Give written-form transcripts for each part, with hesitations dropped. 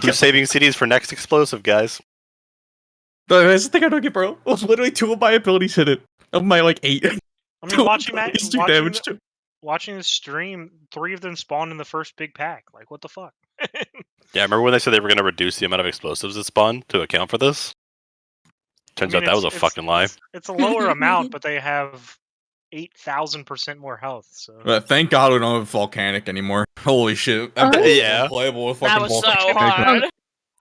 Who's saving CDs for next explosive, guys? That's the thing I don't get, bro. Literally 2 of my abilities hit it. Of my, like, 8. I mean, watching the stream, 3 of them spawned in the first big pack. Like, what the fuck? Yeah, remember when they said they were going to reduce the amount of explosives that spawn to account for this? Turns out that was a fucking lie. It's a lower amount, but they have 8,000% more health. So thank God we don't have volcanic anymore. Holy shit! Yeah, playable with that fucking was so volcanic. hard.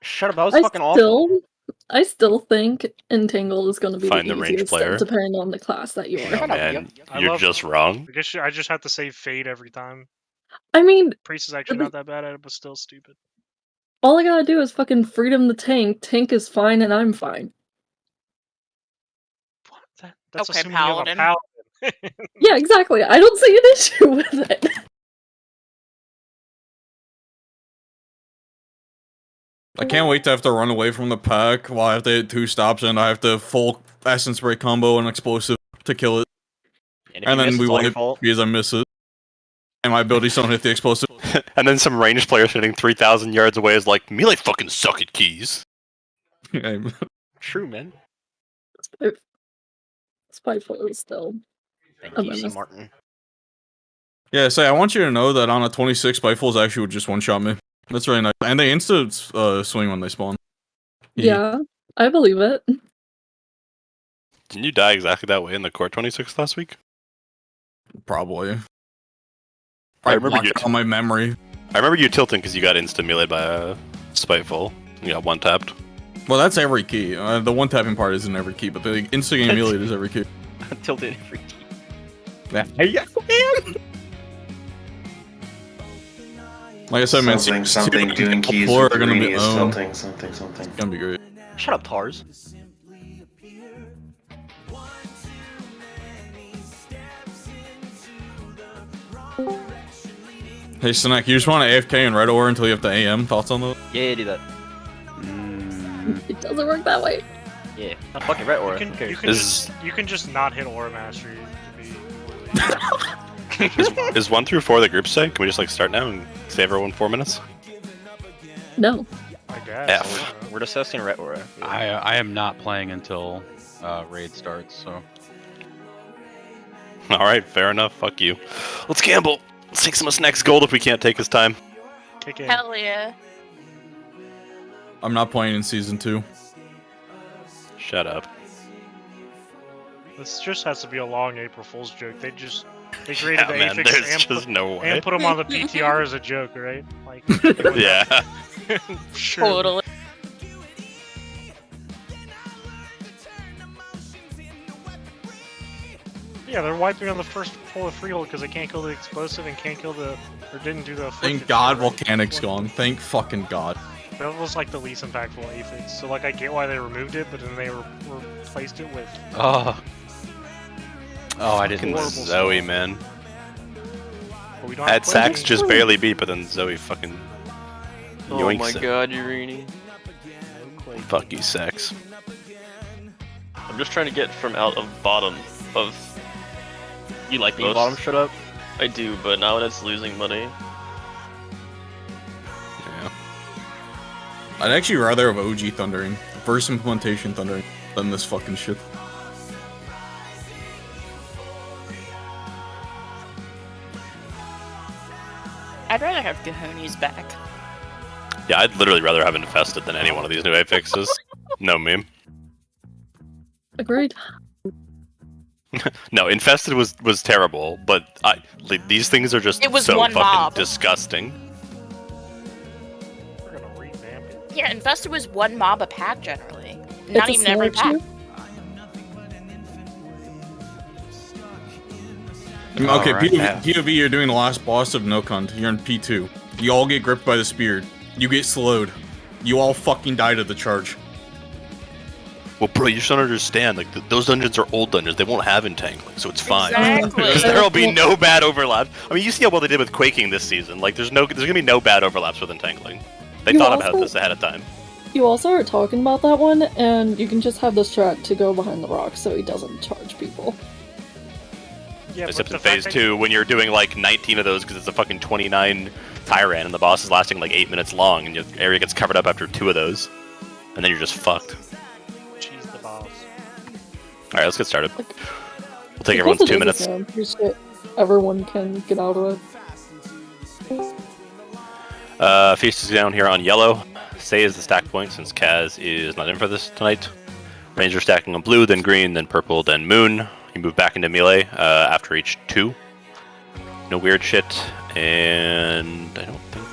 Shut up! That was fucking awful. I still think Entangle is going to be Find the the range easiest, player. depending on the class that you are. Oh, man, you're just wrong. I guess I just have to save Fade every time. I mean, Priest is actually not that bad at it, but still stupid. All I gotta do is fucking Freedom the Tank. Tank is fine, and I'm fine. What? That's okay, assuming Paladin. you have a Paladin. Yeah, exactly. I don't see an issue with it. I can't wait to have to run away from the pack while I have to hit 2 stops and I have to full Essence Break combo and explosive to kill it. And then we wipe because I miss it. And my abilities don't hit the explosive. And then some ranged player sitting 3,000 yards away is like, melee fucking suck at keys. True, man. Spiteful is still. Thank you, C. Martin. Yeah, say, I want you to know that on a 26, Spitefuls actually would just one-shot me. That's really nice. And they insta swing when they spawn. Yeah, I believe it. Didn't you die exactly that way in the Core 26 last week? Probably. I remember you on my memory. I remember you tilting because you got insta meleeed by a Spiteful. You got one-tapped. Well, that's every key. The one-tapping part isn't every key, but the insta-game meleeed is every key. Tilted every key. Yeah, man! Like I said, man, something doing keys are with gonna be something. It's gonna be great. Shut up, Tars. Hey, Snack, you just want to AFK and Red Ore until you have to AM? Thoughts on that? Yeah, do that. It doesn't work that way. Yeah, not fucking Red Ore. You can just not hit Aura Mastery. Is 1 through 4 the group say? Can we just like start now and save everyone 4 minutes? No. I guess. F. We're discussing Red Aura. I am not playing until raid starts, so. Alright, fair enough. Fuck you. Let's gamble. Let's take some of Snack's gold if we can't take his time. Kick in. Hell yeah. I'm not playing in Season 2. Shut up. This just has to be a long April Fool's joke. They created the man, Aphex there's just no way. and put them on the PTR as a joke, right? Like, yeah. Sure. Totally. Yeah, they're wiping on the first pull of Freehold because they can't kill the explosive and can't kill the, or didn't do the. Thank God Volcanic's gone. Thank fucking God. That was like the least impactful Aphex. So like I get why they removed it, but then they replaced it with. Oh, I didn't. Zoe, man. We don't Had Sax just barely beat, but then Zoe fucking. Oh my God, Urini. Fuck you, Sax. I'm just trying to get from out of bottom of. You like being bottom? Shut up. I do, but now when it's losing money. Yeah. I'd actually rather have OG Thundering, first implementation Thundering, than this fucking shit. I'd rather have Cahoonies back. Yeah, I'd literally rather have Infested than any one of these new Apexes. No meme. Agreed. No, Infested was terrible, but these things are just so fucking mob. disgusting. We're gonna revamp it. Yeah, Infested was one mob a pack generally. Not It's even a every pack. Okay, right, POV, you're doing the last boss of Nokund. You're in P2. You all get gripped by the spear. You get slowed. You all fucking die to the charge. Well, bro, you just don't understand. Like, those dungeons are old dungeons. They won't have entangling, so it's fine. Exactly. Because there'll be no bad overlap. I mean, you see how well they did with Quaking this season. Like, there's gonna be no bad overlaps with entangling. They thought about this ahead of time. You also are talking about that one, and you can just have the strat to go behind the rock so he doesn't charge people. Yeah, Except in phase 2, when you're doing like 19 of those because it's a fucking 29 Tyran, and the boss is lasting like 8 minutes long, and your area gets covered up after 2 of those, and then you're just fucked. She's the boss. Alright, let's get started. We'll take everyone's 2 minutes. Everyone can get out of it. Feast is down here on yellow. Say is the stack point since Kaz is not in for this tonight. Ranger stacking on blue, then green, then purple, then moon. You move back into melee after each 2. No weird shit, and I don't think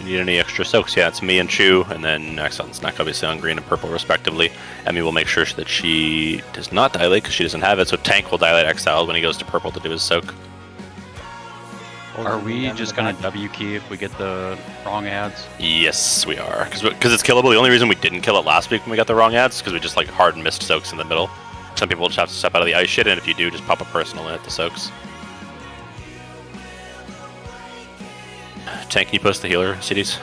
we need any extra soaks. Yeah, it's me and Chu, and then Exile and Snack obviously on green and purple respectively. Emmy will make sure that she does not dilate because she doesn't have it, so Tank will dilate Exile when he goes to purple to do his soak. Are we just gonna W key if we get the wrong ads? Yes, we are, because it's killable. The only reason we didn't kill it last week when we got the wrong ads is because we just like hard missed soaks in the middle. Some people just have to step out of the ice shit, and if you do, just pop a personal and hit the soaks. Tank, can you post the healer CDs?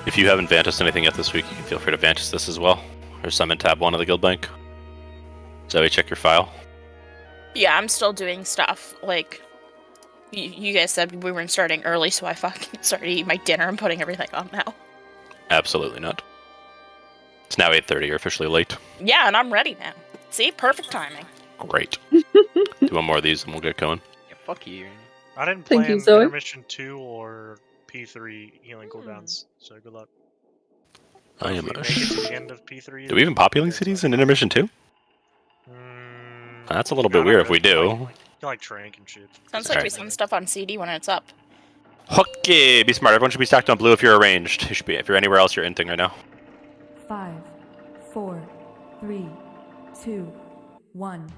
If you haven't Vantis anything yet this week, you can feel free to Vantis this as well. Or summon tab 1 of the guild bank. Zoe, check your file. Yeah, I'm still doing stuff. Like, you guys said we weren't starting early, so I fucking started eating my dinner and putting everything on now. Absolutely not. It's now 8:30. You're officially late. Yeah, and I'm ready now. See? Perfect timing. Great. Do one more of these and we'll get going. Yeah, fuck you. I didn't Thank plan you, Zoe. intermission 2 or P3 healing cooldowns, so good luck. I am If we make it to the end of P3. Do we even pop healing cities in intermission 2? That's a little bit weird if we do. Like Trank and shit. Sounds like we send stuff on CD when it's up. Okay, be smart. Everyone should be stacked on blue if you're arranged. You should be. If you're anywhere else, you're inting right now. 5, 4, 3, 2, 1.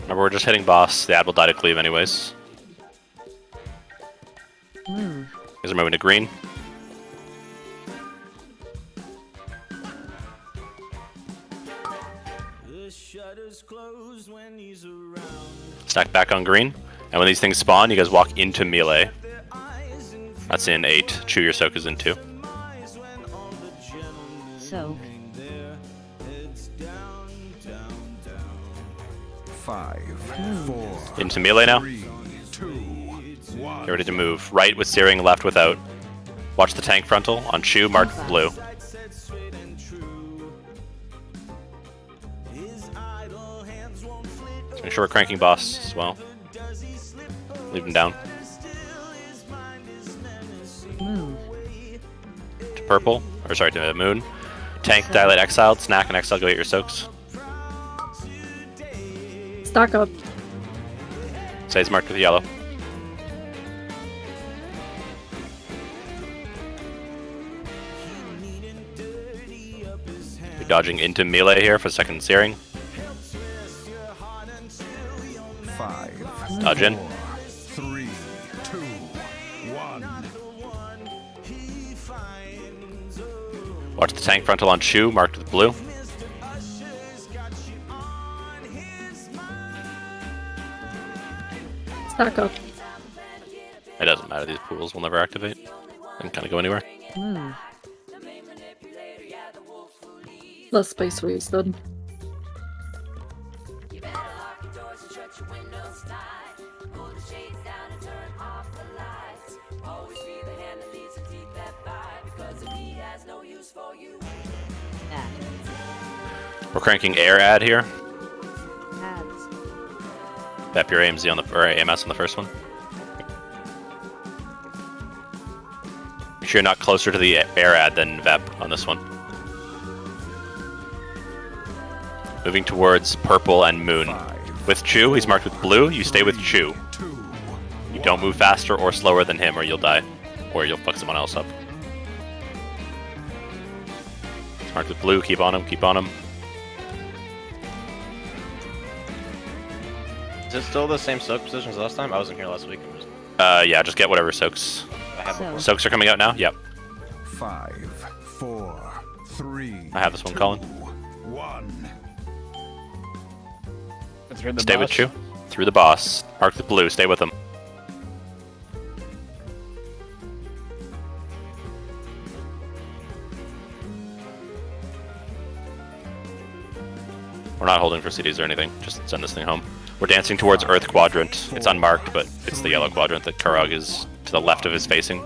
Remember, we're just hitting boss. The ad will die to cleave anyways. Move. Guys are moving to green. Stack back on green. And when these things spawn, you guys walk into melee. That's in 8. Chew your soak is in 2. Soak. 5, 4. Into melee now. 3, 2, 1. Get ready to move. Right with searing, left without. Watch the tank frontal. On Chew, marked with blue. Make sure we're cranking boss as well. Leave him down. Move. To purple. Or sorry, to moon. Tank, dilate, exiled. Snack and exile, go get your soaks. Stack up. Say's marked with yellow. You're dodging into melee here for second searing. 5, Dodge in. 3, 2, 1. Watch the tank frontal on Chew, marked with blue. Stack up. It doesn't matter, these pools will never activate. They can kind of go anywhere. Move. Less space wasted. We're cranking air ad here. Ads. Vap your AMZ on the or AMS on the first one. Make sure you're not closer to the air ad than Vap on this one. Moving towards purple and moon. With Chew, he's marked with blue. You stay with Chew. You don't move faster or slower than him, or you'll die, or you'll fuck someone else up. He's marked with blue. Keep on him. Keep on him. Is it still the same soak position as last time? I wasn't here last week. Yeah, just get whatever soaks. I have before. Soaks are coming out now? Yep. 5, 4, 3. I have this one, Colin. 1. Let's read the Stay boss. with Chew. through the boss. Mark the blue, stay with him. We're not holding for CDs or anything, just send this thing home. We're dancing towards Earth Quadrant. It's unmarked, but it's the yellow quadrant that Karog is to the left of his facing.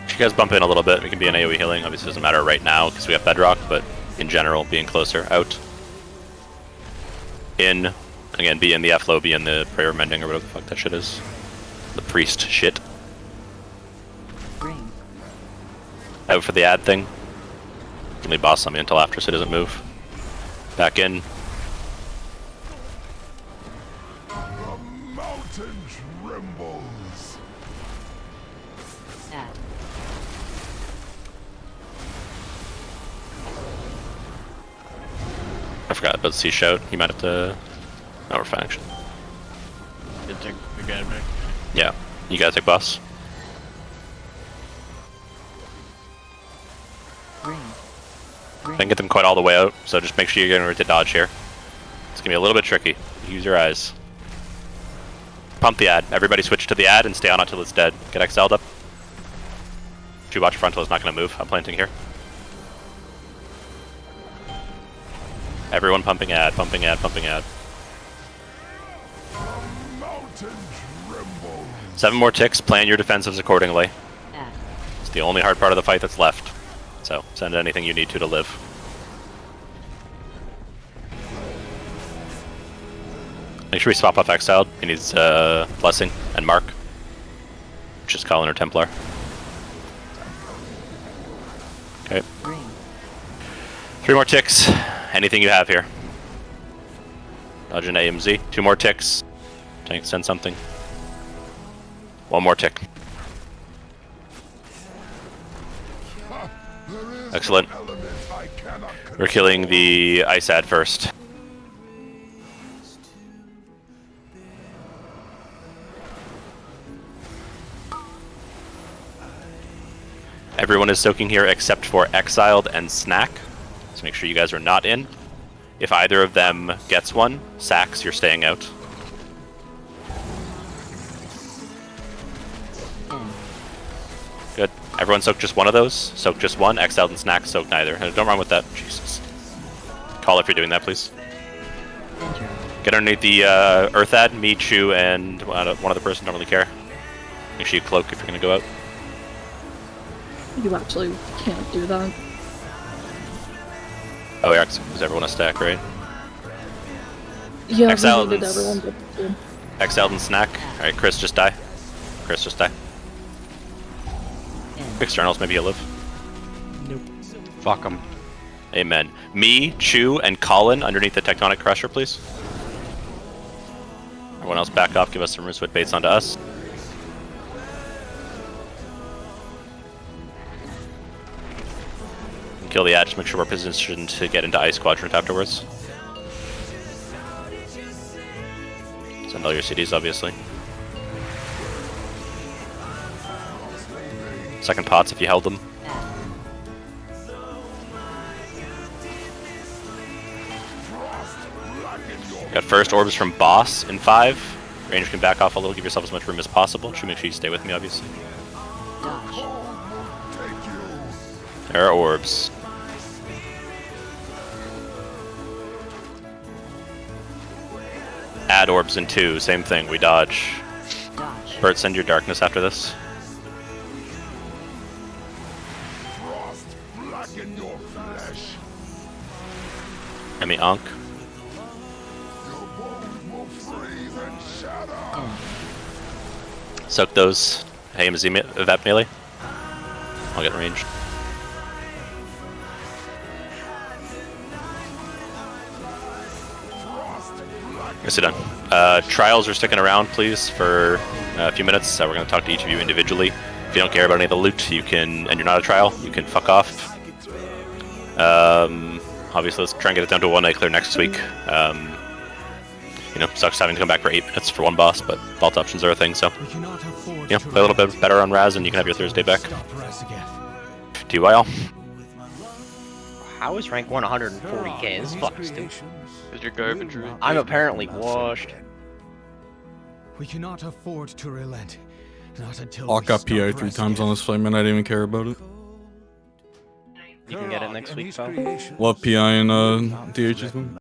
You guys bump in a little bit, we can be in AoE healing. Obviously it doesn't matter right now because we have bedrock, but in general, being closer, out. In, again, be in the F-low, be in the prayer mending or whatever the fuck that shit is. The priest shit. Out for the ad thing. Only boss on me until after so he doesn't move. Back in. The mountain trembles. I forgot about C shout. He might have to. No, we're fine actually. Good take the guy back. Yeah, you gotta take boss. Didn't get them quite all the way out, so just make sure you're getting ready to dodge here. It's gonna be a little bit tricky. Use your eyes. Pump the ad. Everybody switch to the ad and stay on until it's dead. Get exiled up. If you watch frontal, it's not gonna move. I'm planting here. Everyone pumping ad, pumping ad, pumping ad. 7 more ticks, plan your defensives accordingly. It's the only hard part of the fight that's left. So, send anything you need to live. Make sure we swap off Exiled. He needs Blessing and Mark. Just Colin or Templar. Okay. 3 more ticks. Anything you have here. Dodge an AMZ. 2 more ticks. Tank, send something. 1 more tick. Excellent. We're killing the Ice Ad first. Everyone is soaking here except for Exiled and Snack. So make sure you guys are not in. If either of them gets one, sacks, you're staying out. Good. Everyone soak just one of those. Soak just one. Exiled and Snack soak neither. Don't run with that. Jesus. Call if you're doing that, please. Get underneath the Earth Ad. Me, Chu, and one other person. Don't really care. Make sure you cloak if you're going to go out. You actually can't do that. Oh yeah, because everyone a stack, right? Yeah, Exiled we needed everyone to do. Exiled and Snack. Alright, Chris, just die. Chris, just die. Externals, maybe you'll live. Nope. Fuck them. Amen. Me, Chu, and Colin underneath the Tectonic Crusher, please. Everyone else back off, give us some Roosewit baits onto us. Kill the ad, just make sure we're positioned to get into Ice Quadrant afterwards. Send all your CDs, obviously. Second pots if you held them. Got first orbs from boss in 5. Ranger can back off a little, give yourself as much room as possible. Should make sure you stay with me, obviously. There are orbs. Add orbs in 2, same thing, we dodge. Bert, send your darkness after this. Enemy Ankh. Soak those. AMZ Evap melee. I'll get ranged. Nicely done. Trials are sticking around, please, for a few minutes. We're going to talk to each of you individually. If you don't care about any of the loot, you can, and you're not a trial, you can fuck off. Obviously, let's try and get it down to a 1-night clear next week. You know, sucks having to come back for 8 minutes for one boss, but vault options are a thing, so you know, play a little bit better on Raz, and you can have your Thursday back. To you, all. How is rank 1 140k? This is fucking stupid. Because you're garbage, right? I'm apparently washed. We cannot afford to relent. Not until Hawk got PI 3 times on this fight, man. I didn't even care about it. You can get it next week, pal. What PI and DH's win?